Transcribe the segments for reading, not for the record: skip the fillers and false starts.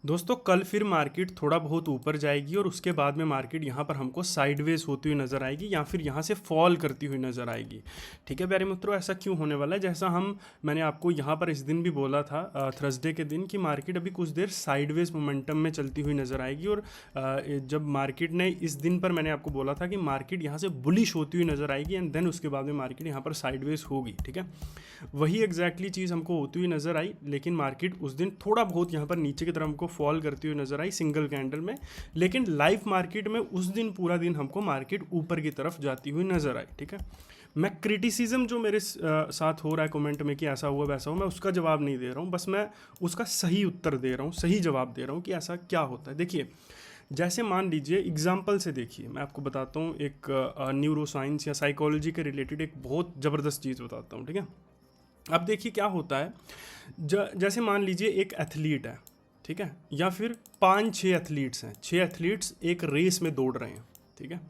दोस्तों कल फिर मार्केट थोड़ा बहुत ऊपर जाएगी और उसके बाद में मार्केट यहाँ पर हमको साइडवेज होती हुई नज़र आएगी या फिर यहाँ से फॉल करती हुई नज़र आएगी। ठीक है प्यारे मित्रों, ऐसा क्यों होने वाला है? जैसा मैंने आपको यहाँ पर इस दिन भी बोला था थर्सडे के दिन कि मार्केट अभी कुछ देर साइडवेज मोमेंटम में चलती हुई नज़र आएगी। और जब मार्केट ने इस दिन पर मैंने आपको बोला था कि मार्केट यहाँ से बुलिश होती हुई नज़र आएगी एंड देन उसके बाद में मार्केट यहाँ पर साइडवेज होगी। ठीक है, वही एग्जैक्टली चीज़ हमको होती हुई नज़र आई, लेकिन मार्केट उस दिन थोड़ा बहुत यहाँ पर नीचे की तरफ हमको फॉल करती हुई नज़र आई सिंगल कैंडल में। लेकिन लाइव मार्केट में उस दिन पूरा दिन हमको मार्केट ऊपर की तरफ जाती हुई नज़र आई। ठीक है, मैं क्रिटिसिज्म जो मेरे साथ हो रहा है कमेंट में कि ऐसा हुआ वैसा हुआ, मैं उसका जवाब नहीं दे रहा हूँ, बस मैं उसका सही उत्तर दे रहा हूँ, सही जवाब दे रहा हूँ कि ऐसा क्या होता है। देखिए, जैसे मान लीजिए एग्जाम्पल से देखिए, मैं आपको बताता हूँ एक न्यूरो साइंस या साइकोलॉजी के रिलेटेड एक बहुत ज़बरदस्त चीज़ बताता हूँ। ठीक है, अब देखिए क्या होता है, जैसे मान लीजिए एक एथलीट है, ठीक है, या फिर 5-6 एथलीट्स हैं, 6 एथलीट्स एक रेस में दौड़ रहे हैं। ठीक है,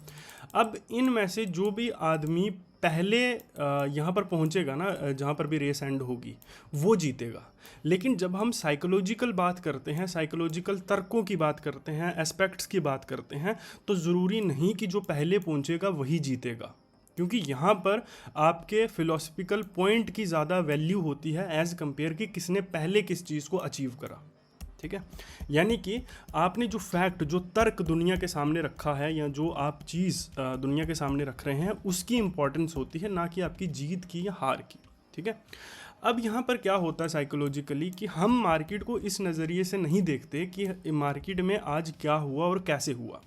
अब इनमें से जो भी आदमी पहले यहाँ पर पहुँचेगा ना, जहाँ पर भी रेस एंड होगी, वो जीतेगा। लेकिन जब हम साइकोलॉजिकल बात करते हैं, साइकोलॉजिकल तर्कों की बात करते हैं, एस्पेक्ट्स की बात करते हैं, तो ज़रूरी नहीं कि जो पहले पहुँचेगा वही जीतेगा, क्योंकि यहाँ पर आपके फिलोसफिकल पॉइंट की ज़्यादा वैल्यू होती है एज़ कंपेयर कि किसने पहले किस चीज़ को अचीव करा। ठीक है, यानी कि आपने जो फैक्ट, जो तर्क दुनिया के सामने रखा है या जो आप चीज़ दुनिया के सामने रख रहे हैं, उसकी इंपॉर्टेंस होती है, ना कि आपकी जीत की या हार की। ठीक है, अब यहाँ पर क्या होता है साइकोलॉजिकली कि हम मार्केट को इस नज़रिए से नहीं देखते कि मार्केट में आज क्या हुआ और कैसे हुआ।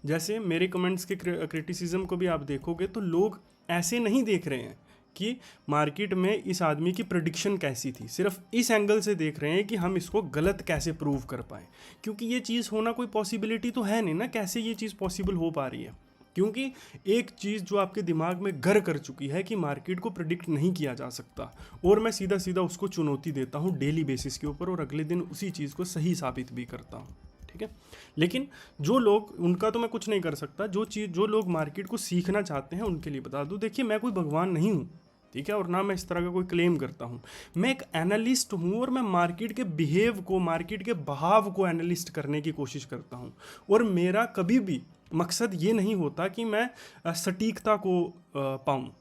जैसे मेरे कमेंट्स के क्रिटिसिज्म को भी आप देखोगे तो लोग ऐसे नहीं देख रहे हैं कि मार्केट में इस आदमी की प्रेडिक्शन कैसी थी, सिर्फ इस एंगल से देख रहे हैं कि हम इसको गलत कैसे प्रूव कर पाए, क्योंकि ये चीज़ होना कोई पॉसिबिलिटी तो है नहीं ना। कैसे ये चीज़ पॉसिबल हो पा रही है? क्योंकि एक चीज़ जो आपके दिमाग में घर कर चुकी है कि मार्केट को प्रिडिक्ट नहीं किया जा सकता, और मैं सीधा सीधा उसको चुनौती देता हूँ डेली बेसिस के ऊपर, और अगले दिन उसी चीज़ को सही साबित भी करता हूँ। ठीक है, लेकिन जो लोग, उनका तो मैं कुछ नहीं कर सकता, जो लोग मार्केट को सीखना चाहते हैं उनके लिए बता दूं, देखिए मैं कोई भगवान नहीं हूँ, ठीक है, और ना मैं इस तरह का कोई क्लेम करता हूँ। मैं एक एनालिस्ट हूँ और मैं मार्केट के बिहेव को, मार्केट के बहाव को एनालिस्ट करने की कोशिश करता हूँ। और मेरा कभी भी मकसद ये नहीं होता कि मैं सटीकता को पाऊँ।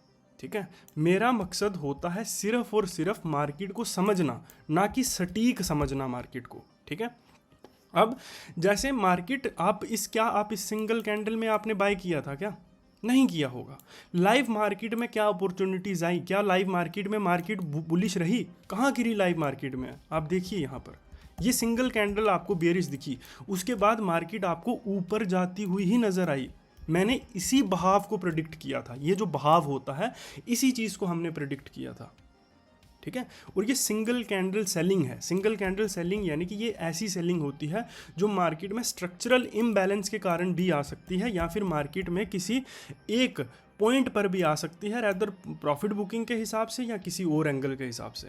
ठीक है, मेरा मकसद होता है सिर्फ और सिर्फ मार्केट को समझना, ना कि सटीक समझना मार्केट को। ठीक है, अब जैसे मार्केट, आप इस सिंगल कैंडल में आपने बाय किया था क्या? नहीं किया होगा। लाइव मार्केट में क्या अपॉर्चुनिटीज़ आई? क्या लाइव मार्केट में मार्केट बुलिश रही? कहाँ गिरी लाइव मार्केट में? आप देखिए यहाँ पर ये सिंगल कैंडल आपको बेरिश दिखी, उसके बाद मार्केट आपको ऊपर जाती हुई ही नज़र आई। मैंने इसी बहाव को प्रेडिक्ट किया था, ये जो बहाव होता है इसी चीज़ को हमने प्रेडिक्ट किया था। ठीक है, और ये सिंगल कैंडल सेलिंग है। सिंगल कैंडल सेलिंग यानी कि ये ऐसी सेलिंग होती है जो मार्केट में स्ट्रक्चरल इम्बैलेंस के कारण भी आ सकती है, या फिर मार्केट में किसी एक पॉइंट पर भी आ सकती है, रैदर प्रॉफिट बुकिंग के हिसाब से या किसी और एंगल के हिसाब से।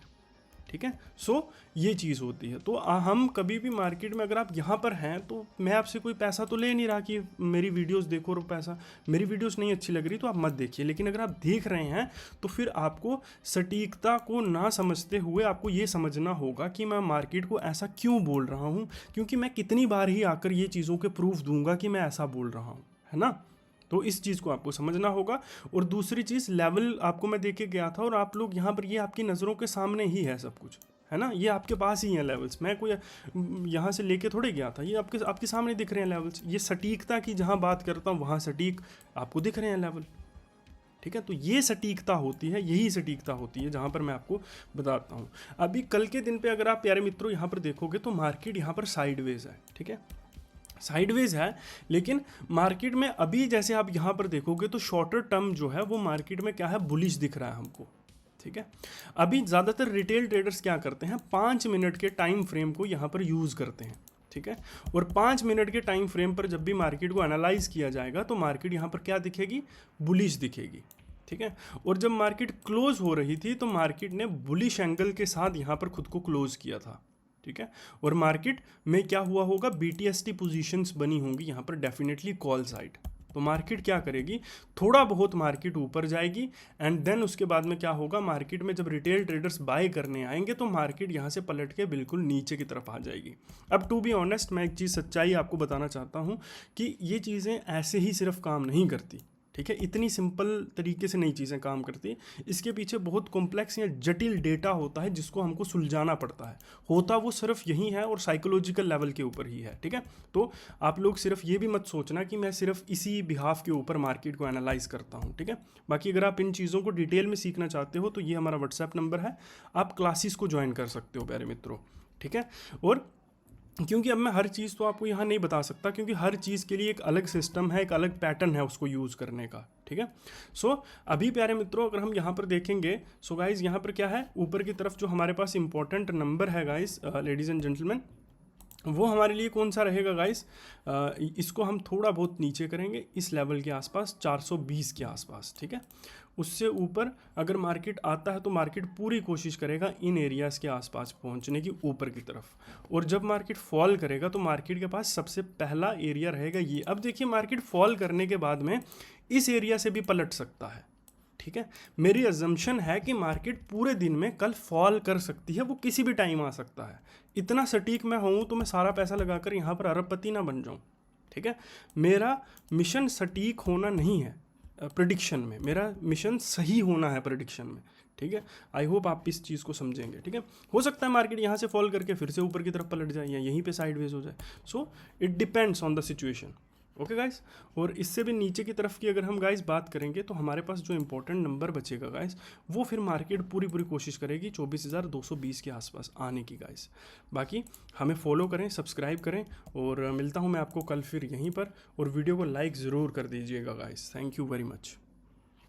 ठीक है, सो ये चीज़ होती है। तो हम कभी भी मार्केट में, अगर आप यहाँ पर हैं तो मैं आपसे कोई पैसा तो ले नहीं रहा कि मेरी वीडियोस देखो और पैसा, मेरी वीडियोस नहीं अच्छी लग रही तो आप मत देखिए। लेकिन अगर आप देख रहे हैं तो फिर आपको सटीकता को ना समझते हुए आपको ये समझना होगा कि मैं मार्केट को ऐसा क्यों बोल रहा हूँ, क्योंकि मैं कितनी बार ही आकर ये चीज़ों के प्रूफ दूंगा कि मैं ऐसा बोल रहा हूँ, है ना। तो इस चीज़ को आपको समझना होगा। और दूसरी चीज़, लेवल आपको मैं देके गया था और आप लोग यहाँ पर, ये आपकी नज़रों के सामने ही है सब कुछ, है ना, ये आपके पास ही हैं लेवल्स। मैं कोई यहाँ से लेके थोड़े गया था, ये आपके सामने दिख रहे हैं लेवल्स। ये सटीकता की जहाँ बात करता हूँ वहाँ सटीक आपको दिख रहे हैं लेवल। ठीक है, तो ये सटीकता होती है, यही सटीकता होती है जहाँ पर मैं आपको बताता हूँ। अभी कल के दिन पे अगर आप प्यारे मित्रों यहाँ पर देखोगे तो मार्केट यहाँ पर साइडवेज है। ठीक है, साइडवेज है, लेकिन मार्केट में अभी जैसे आप यहाँ पर देखोगे तो शॉर्टर टर्म जो है वो मार्केट में क्या है, बुलिश दिख रहा है हमको। ठीक है, अभी ज़्यादातर रिटेल ट्रेडर्स क्या करते हैं, 5 मिनट के टाइम फ्रेम को यहाँ पर यूज़ करते हैं। ठीक है, और 5 मिनट के टाइम फ्रेम पर जब भी मार्केट को एनालाइज किया जाएगा तो मार्केट यहाँ पर क्या दिखेगी, बुलिश दिखेगी। ठीक है, और जब मार्केट क्लोज हो रही थी तो मार्केट ने बुलिश एंगल के साथ यहाँ पर खुद को क्लोज किया था। ठीक है, और मार्केट में क्या हुआ होगा, BTST पोजीशंस बनी होंगी यहाँ पर डेफिनेटली कॉल साइड। तो मार्केट क्या करेगी, थोड़ा बहुत मार्केट ऊपर जाएगी एंड देन उसके बाद में क्या होगा, मार्केट में जब रिटेल ट्रेडर्स बाय करने आएंगे तो मार्केट यहाँ से पलट के बिल्कुल नीचे की तरफ आ जाएगी। अब टू बी ऑनेस्ट मैं एक चीज़ सच्चाई आपको बताना चाहता हूँ कि ये चीज़ें ऐसे ही सिर्फ काम नहीं करती, ठीक है, इतनी सिंपल तरीके से नई चीज़ें काम करती, इसके पीछे बहुत कॉम्प्लेक्स या जटिल डेटा होता है जिसको हमको सुलझाना पड़ता है, होता वो सिर्फ यही है और साइकोलॉजिकल लेवल के ऊपर ही है, ठीक है। तो आप लोग सिर्फ ये भी मत सोचना कि मैं सिर्फ इसी बिहाफ के ऊपर मार्केट को एनालाइज करता हूँ, ठीक है। बाकी अगर आप इन चीज़ों को डिटेल में सीखना चाहते हो तो ये हमारा व्हाट्सएप नंबर है, आप क्लासेस को ज्वाइन कर सकते हो प्यारे मित्रों, ठीक है। और क्योंकि अब मैं हर चीज़ तो आपको यहाँ नहीं बता सकता, क्योंकि हर चीज़ के लिए एक अलग सिस्टम है, एक अलग पैटर्न है उसको यूज़ करने का, ठीक है। सो अभी प्यारे मित्रों अगर हम यहाँ पर देखेंगे, सो गाइज यहाँ पर क्या है, ऊपर की तरफ जो हमारे पास इंपॉर्टेंट नंबर है गाइज, लेडीज़ एंड जेंटलमैन, वो हमारे लिए कौन सा रहेगा गाइस, इसको हम थोड़ा बहुत नीचे करेंगे इस लेवल के आसपास, 420 के आसपास, ठीक है। उससे ऊपर अगर मार्केट आता है तो मार्केट पूरी कोशिश करेगा इन एरियाज़ के आसपास पहुंचने की, ऊपर की तरफ, और जब मार्केट फॉल करेगा तो मार्केट के पास सबसे पहला एरिया रहेगा ये। अब देखिए मार्केट फॉल करने के बाद में इस एरिया से भी पलट सकता है, ठीक है। मेरी अजम्पशन है कि मार्केट पूरे दिन में कल फॉल कर सकती है, वो किसी भी टाइम आ सकता है। इतना सटीक मैं हूँ तो मैं सारा पैसा लगाकर यहाँ पर अरबपति ना बन जाऊँ, ठीक है। मेरा मिशन सटीक होना नहीं है प्रेडिक्शन में, मेरा मिशन सही होना है प्रेडिक्शन में, ठीक है। आई होप आप इस चीज़ को समझेंगे, ठीक है। हो सकता है मार्केट यहाँ से फॉल करके फिर से ऊपर की तरफ पलट जाए या यहीं पे साइडवेज हो जाए, so it depends on the situation, okay guys. और इससे भी नीचे की तरफ की अगर हम गाइस बात करेंगे तो हमारे पास जो इंपॉर्टेंट नंबर बचेगा गाइस, वो फिर मार्केट पूरी कोशिश करेगी 24,220 के आसपास आने की गाइस। बाकी हमें फॉलो करें, सब्सक्राइब करें, और मिलता हूँ मैं आपको कल फिर यहीं पर, और वीडियो को लाइक ज़रूर कर दीजिएगा guys. Thank you very much.